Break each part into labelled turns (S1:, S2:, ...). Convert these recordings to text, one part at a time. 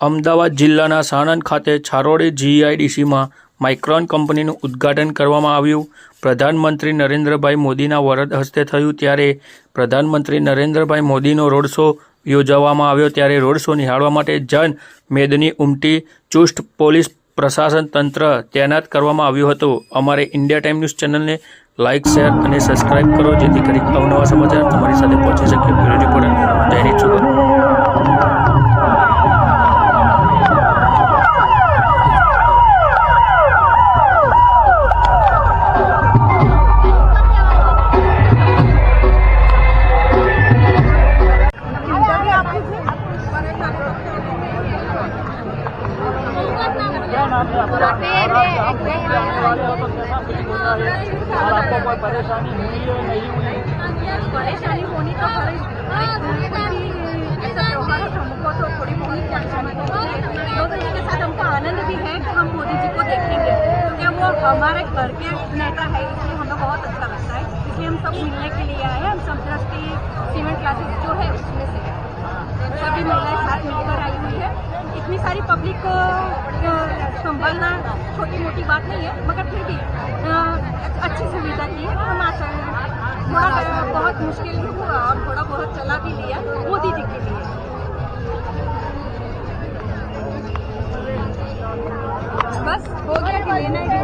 S1: અમદાવાદ જિલ્લાના સાણંદ ખાતે છારોડી જીઆઈડીસીમાં માઇક્રોન કંપનીનું ઉદ્ઘાટન કરવામાં આવ્યું। પ્રધાનમંત્રી નરેન્દ્રભાઈ મોદીના વરદ હસ્તે થયું। ત્યારે પ્રધાનમંત્રી નરેન્દ્રભાઈ મોદીનો રોડ શો યોજવામાં આવ્યો। ત્યારે રોડ શો નિહાળવા માટે જન મેદની ઉમટી ચુસ્ત પોલીસ પ્રશાસન તંત્ર તૈનાત કરવામાં આવ્યું હતું। અમારે ઇન્ડિયા ટાઈમ ન્યૂઝ ચેનલને લાઇક, શેર અને સબસ્ક્રાઇબ કરો, જેથી કરી અવનવા સમાચાર તમારી સાથે પહોંચી શકે। Bureau reporter Jayni Chugal.
S2: और आपको कोई परेशानी हुई है नहीं हुई?
S3: परेशानी होनी तो ऐसा त्योहार हमको तो थोड़ी बहुत परेशानी होती है। लोगों के साथ हमको आनंद भी है कि हम मोदी जी को देखेंगे, क्योंकि वो हमारे घर के नेता है, इसलिए हमें बहुत अच्छा लगता है। इसलिए हम सब मिलने के लिए आए हैं। हम सब ट्रस्टी सीमेंट क्लासेस जो है उसमें से सभी महिलाएं साथ मिलकर आई हुई है। इतनी सारी पब्लिक को संभालना छोटी मोटी बात नहीं है, मगर फिर भी अच्छी सुविधा की है। हम आशा थोड़ा बहुत मुश्किल भी हुआ और थोड़ा बहुत चला भी लिया मोदी जी के लिए। बस हो गया कि लेना है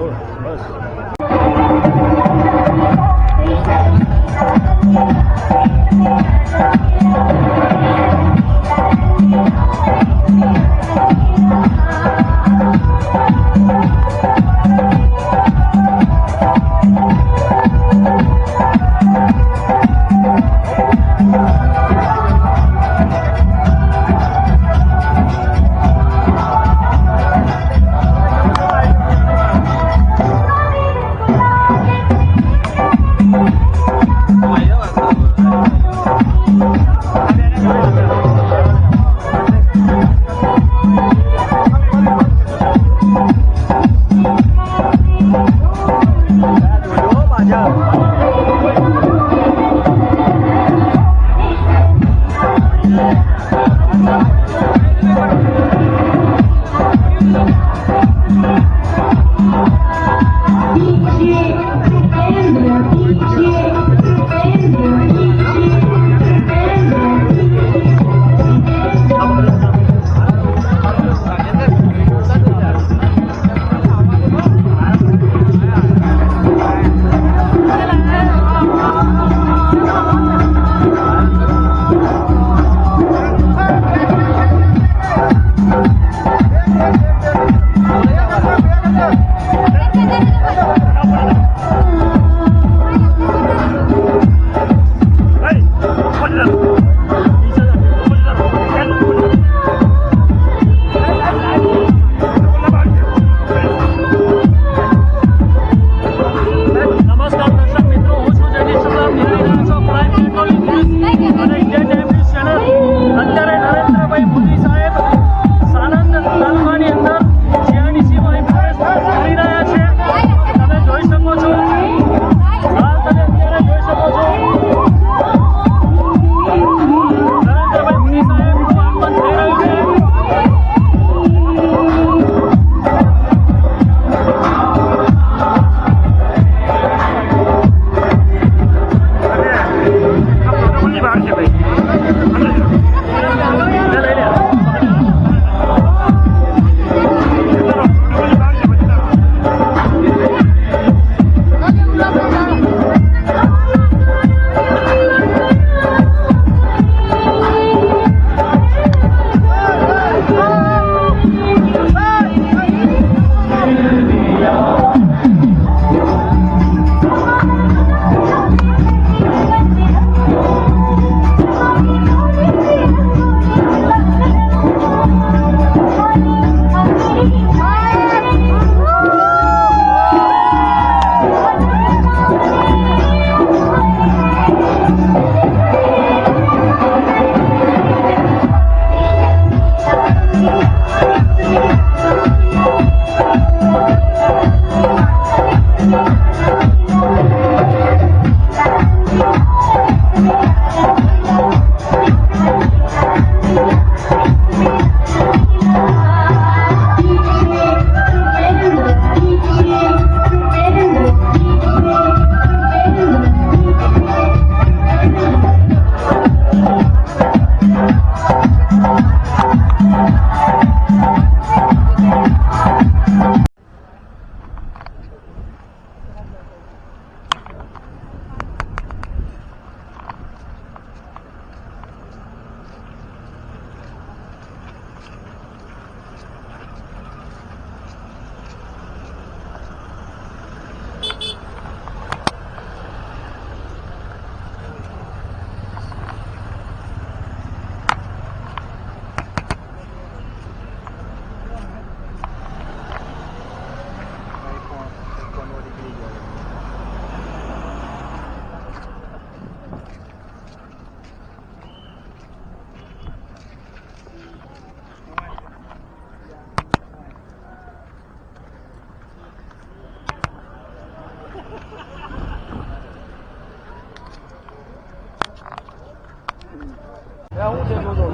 S2: છે જોજો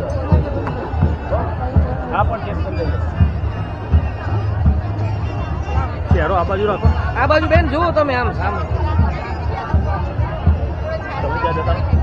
S2: આ પણ ચેક કરી લેજો ચહેરો આ બાજુ રાખો
S4: આ બાજુ બેન જુઓ તમે આમ સામે
S2: તમે ક્યાં જતા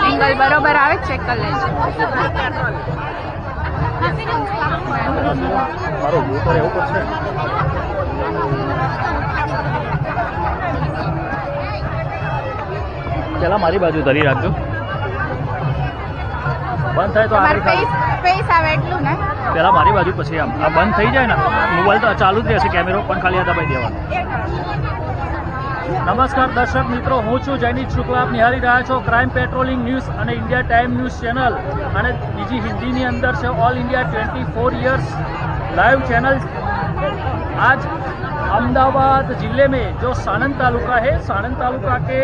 S3: એંગલ બરોબર આવે ચેક કરી લેજો
S2: મારો વ્યૂ તો એવું પડશે પેલા મારી બાજુ ધરી રાખજો બંધ થાય તો
S3: ફેસ આવે એટલું ને
S2: પેલા મારી બાજુ પછી આમ આ બંધ થઈ જાય ને મોબાઈલ તો ચાલુ જ રહેશે કેમેરો પણ ખાલી આ દબાઈ દેવાનો નમસ્કાર દર્શક મિત્રો હું છું જયનીત શુક્લા આપ નિહાળી રહ્યા છો ક્રાઇમ પેટ્રોલિંગ ન્યૂઝ અને इंडिया टाइम न्यूज़ चैनल અને બીજી હિન્દીની અંદર છે all India 24 years live channel आज अहमदाबाद जिले में जो साणंद तालुका है साणंद तालुका के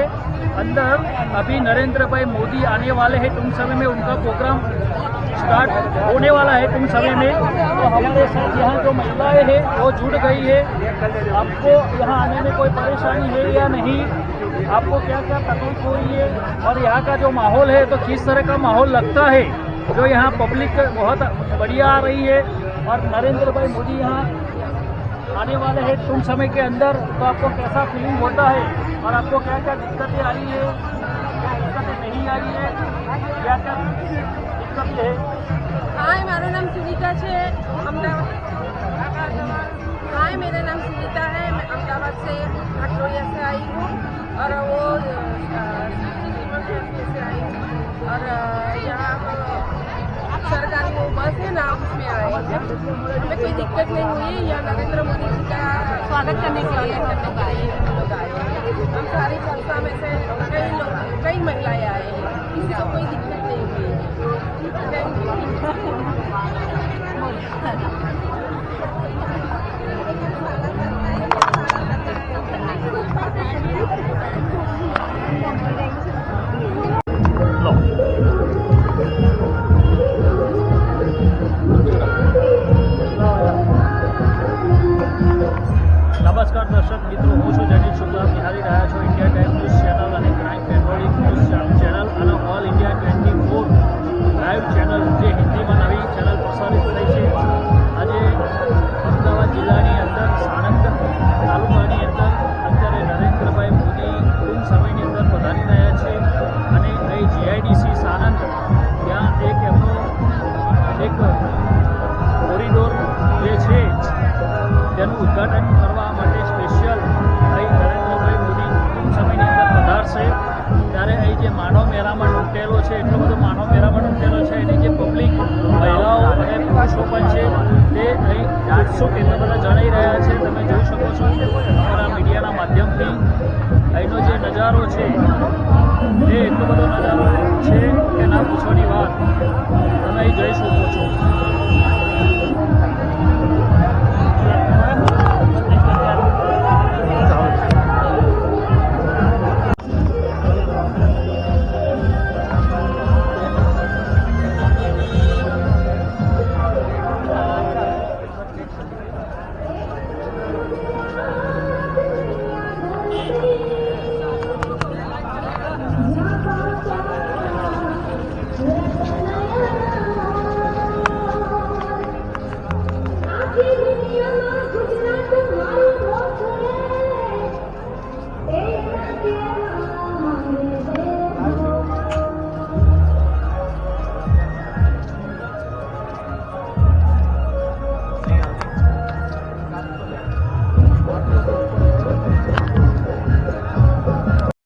S2: अंदर अभी नरेंद्र भाई मोदी आने वाले हैं टूंक समय में उनका प्रोग्राम स्टार्ट होने वाला है टूंक समय में तो हमारे साथ यहाँ जो महिलाएं हैं वो जुड़ गई है आपको यहाँ आने में कोई परेशानी है या नहीं आपको क्या क्या तकलीफ हो रही है और यहाँ का जो माहौल है तो किस तरह का माहौल लगता है जो यहाँ पब्लिक बहुत बढ़िया आ रही है और नरेंद्र भाई मोदी यहाँ आने वाले हैं टूंक समय के अंदर तो आपको कैसा फीलिंग होता है और आपको क्या क्या दिक्कतें आ रही है क्या दिक्कतें नहीं आ रही है क्या क्या दिक्कतें है
S3: हाय मेरा नाम सुनीता है अहमदाबाद हाय मेरा नाम सुनीता है मैं अहमदाबाद से अटोरिया से आई हूँ और वो से आई हूँ और यहाँ सरकारी वो बस है ना उसमें आए हैं हमें कोई दिक्कत नहीं हुई है यहाँ नरेंद्र मोदी जी का स्वागत करने के लिए हम लोग आए हैं हम सारी संस्था में से कई महिलाएं आए हैं किसी को कोई दिक्कत नहीं हुई
S2: નમસ્કાર દર્શક મિત્રો હું છું જયદીપ શુક્લા નિહાળી રહ્યા છો इंडिया टाइम न्यूज़ चैनल અને ક્રાઇમ પેટ્રોલિંગ ન્યૂઝ ચેનલ અને ઓલ इंडिया 24 લાઈવ ચેનલ જે હિન્દીમાં નવી ચેનલ પ્રસારિત થઈ છે આજે અમદાવાદ જિલ્લાની અંદર સાણંદ તાલુકાની અંદર અત્યારે નરેન્દ્રભાઈ મોદી ટૂંક સમયની અંદર પધારી રહ્યા છે અને અહીં જીઆઈડીસી સાણંદ ત્યાં એક એમનો એક કોરિડોર જે છે તેનું ઉદ્ઘાટન કરવા માટે સ્પેશિયલ અહીં નરેન્દ્રભાઈ મોદી ટૂંક સમયની અંદર પધારશે ત્યારે અહીં જે માનવ મેળામાં લૂંટેલો છે એટલો બધો માનવ મેળામાં લૂંટેલો છે એની જે પબ્લિક મહિલાઓ અને પુરુષો પણ છે તે અહીં ઉત્સુક એટલા બધા જણાઈ રહ્યા છે તમે જોઈ શકો છો અમારા મીડિયાના માધ્યમથી અહીંનો જે નજારો છે તે એટલો બધો નજારો છે કે ના પૂછવાની વાત તમે અહીં જોઈ શકો છો